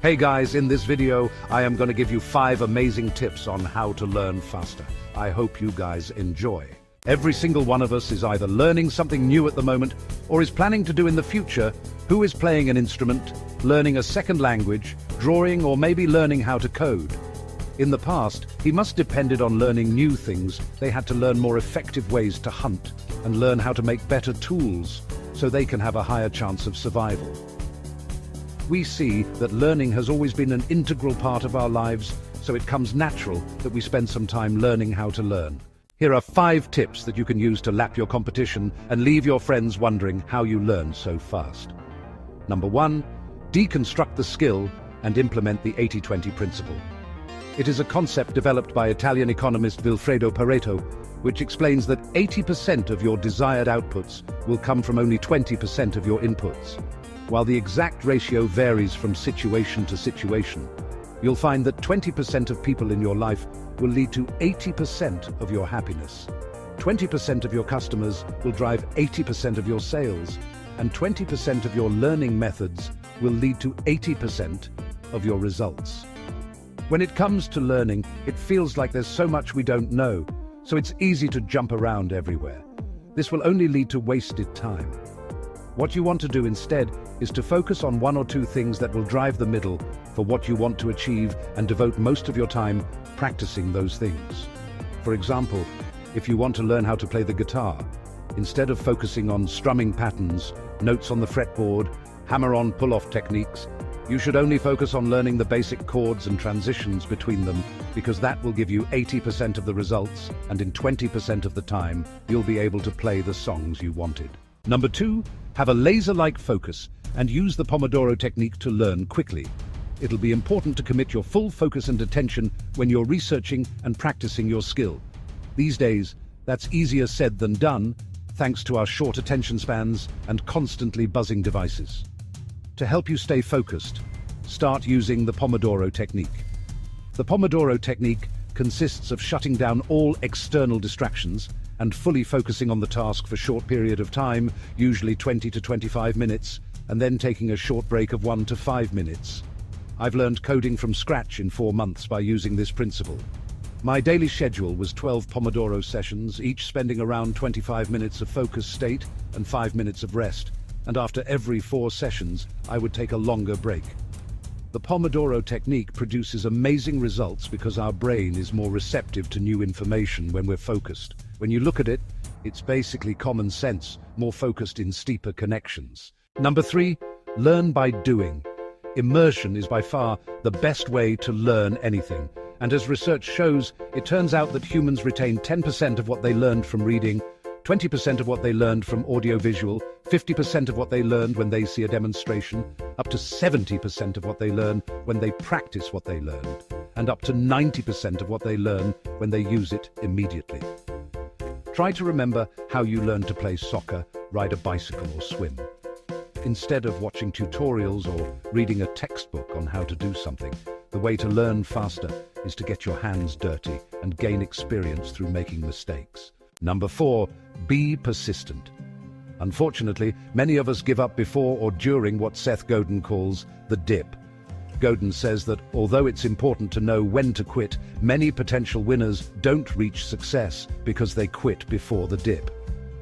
Hey guys, in this video, I am going to give you 5 amazing tips on how to learn faster. I hope you guys enjoy. Every single one of us is either learning something new at the moment or is planning to do in the future. Who is playing an instrument, learning a second language, drawing, or maybe learning how to code? In the past, he must depended on learning new things. They had to learn more effective ways to hunt and learn how to make better tools so they can have a higher chance of survival. We see that learning has always been an integral part of our lives, so it comes natural that we spend some time learning how to learn. Here are 5 tips that you can use to lap your competition and leave your friends wondering how you learn so fast. Number 1, deconstruct the skill and implement the 80-20 principle. It is a concept developed by Italian economist Vilfredo Pareto, which explains that 80% of your desired outputs will come from only 20% of your inputs. While the exact ratio varies from situation to situation, you'll find that 20% of people in your life will lead to 80% of your happiness. 20% of your customers will drive 80% of your sales, and 20% of your learning methods will lead to 80% of your results. When it comes to learning, it feels like there's so much we don't know, so it's easy to jump around everywhere. This will only lead to wasted time. What you want to do instead is to focus on 1 or 2 things that will drive the middle for what you want to achieve and devote most of your time practicing those things. For example, if you want to learn how to play the guitar, instead of focusing on strumming patterns, notes on the fretboard, hammer-on pull-off techniques, you should only focus on learning the basic chords and transitions between them, because that will give you 80% of the results, and in 20% of the time, you'll be able to play the songs you wanted. Number 2, have a laser-like focus and use the Pomodoro technique to learn quickly. It'll be important to commit your full focus and attention when you're researching and practicing your skill. These days, that's easier said than done, thanks to our short attention spans and constantly buzzing devices. To help you stay focused, start using the Pomodoro technique. The Pomodoro technique consists of shutting down all external distractions and fully focusing on the task for a short period of time, usually 20 to 25 minutes, and then taking a short break of 1 to 5 minutes. I've learned coding from scratch in 4 months by using this principle. My daily schedule was 12 Pomodoro sessions, each spending around 25 minutes of focus state and 5 minutes of rest, and after every 4 sessions, I would take a longer break. The Pomodoro technique produces amazing results because our brain is more receptive to new information when we're focused. When you look at it, it's basically common sense, more focused in steeper connections. Number 3, learn by doing. Immersion is by far the best way to learn anything. And as research shows, it turns out that humans retain 10% of what they learned from reading, 20% of what they learned from audiovisual, 50% of what they learned when they see a demonstration, up to 70% of what they learn when they practice what they learned, and up to 90% of what they learn when they use it immediately. Try to remember how you learned to play soccer, ride a bicycle, or swim. Instead of watching tutorials or reading a textbook on how to do something, the way to learn faster is to get your hands dirty and gain experience through making mistakes. Number 4, be persistent. Unfortunately, many of us give up before or during what Seth Godin calls the dip. Godin says that although it's important to know when to quit, many potential winners don't reach success because they quit before the dip.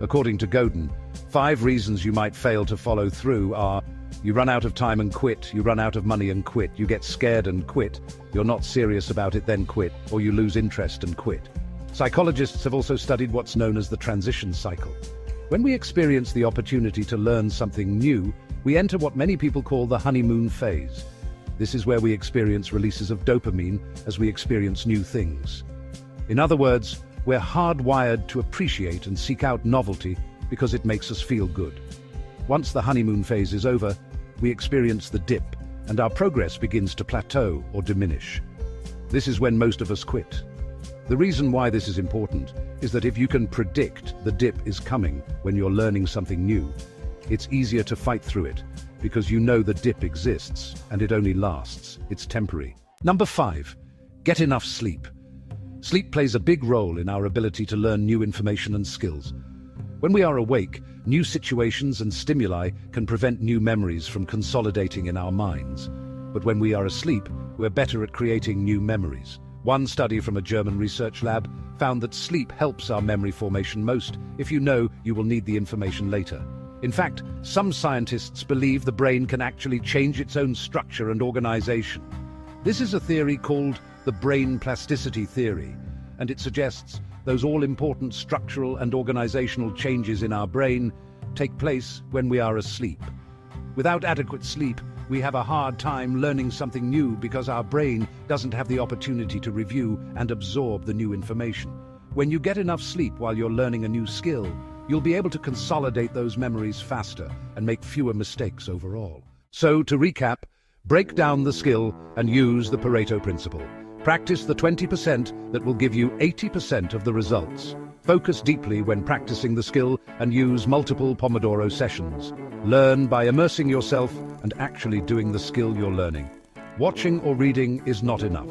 According to Godin, 5 reasons you might fail to follow through are: you run out of time and quit, you run out of money and quit, you get scared and quit, you're not serious about it then quit, or you lose interest and quit. Psychologists have also studied what's known as the transition cycle. When we experience the opportunity to learn something new, we enter what many people call the honeymoon phase. This is where we experience releases of dopamine as we experience new things. In other words, we're hardwired to appreciate and seek out novelty because it makes us feel good. Once the honeymoon phase is over, we experience the dip, and our progress begins to plateau or diminish. This is when most of us quit. The reason why this is important is that if you can predict the dip is coming when you're learning something new, it's easier to fight through it because you know the dip exists and it only lasts. It's temporary. Number 5, get enough sleep. Sleep plays a big role in our ability to learn new information and skills. When we are awake, new situations and stimuli can prevent new memories from consolidating in our minds. but when we are asleep, we're better at creating new memories. One study from a German research lab found that sleep helps our memory formation most if you know you will need the information later. In fact, some scientists believe the brain can actually change its own structure and organization. This is a theory called the brain plasticity theory, and it suggests those all-important structural and organizational changes in our brain take place when we are asleep. Without adequate sleep, we have a hard time learning something new because our brain doesn't have the opportunity to review and absorb the new information. When you get enough sleep while you're learning a new skill, you'll be able to consolidate those memories faster and make fewer mistakes overall. So, to recap, break down the skill and use the Pareto principle. Practice the 20% that will give you 80% of the results. Focus deeply when practicing the skill and use multiple Pomodoro sessions. Learn by immersing yourself and actually doing the skill you're learning. Watching or reading is not enough.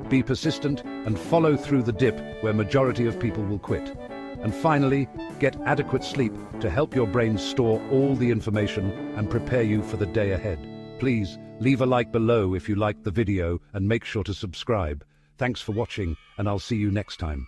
Be persistent and follow through the dip where majority of people will quit. And finally, get adequate sleep to help your brain store all the information and prepare you for the day ahead. Please leave a like below if you liked the video and make sure to subscribe. Thanks for watching, and I'll see you next time.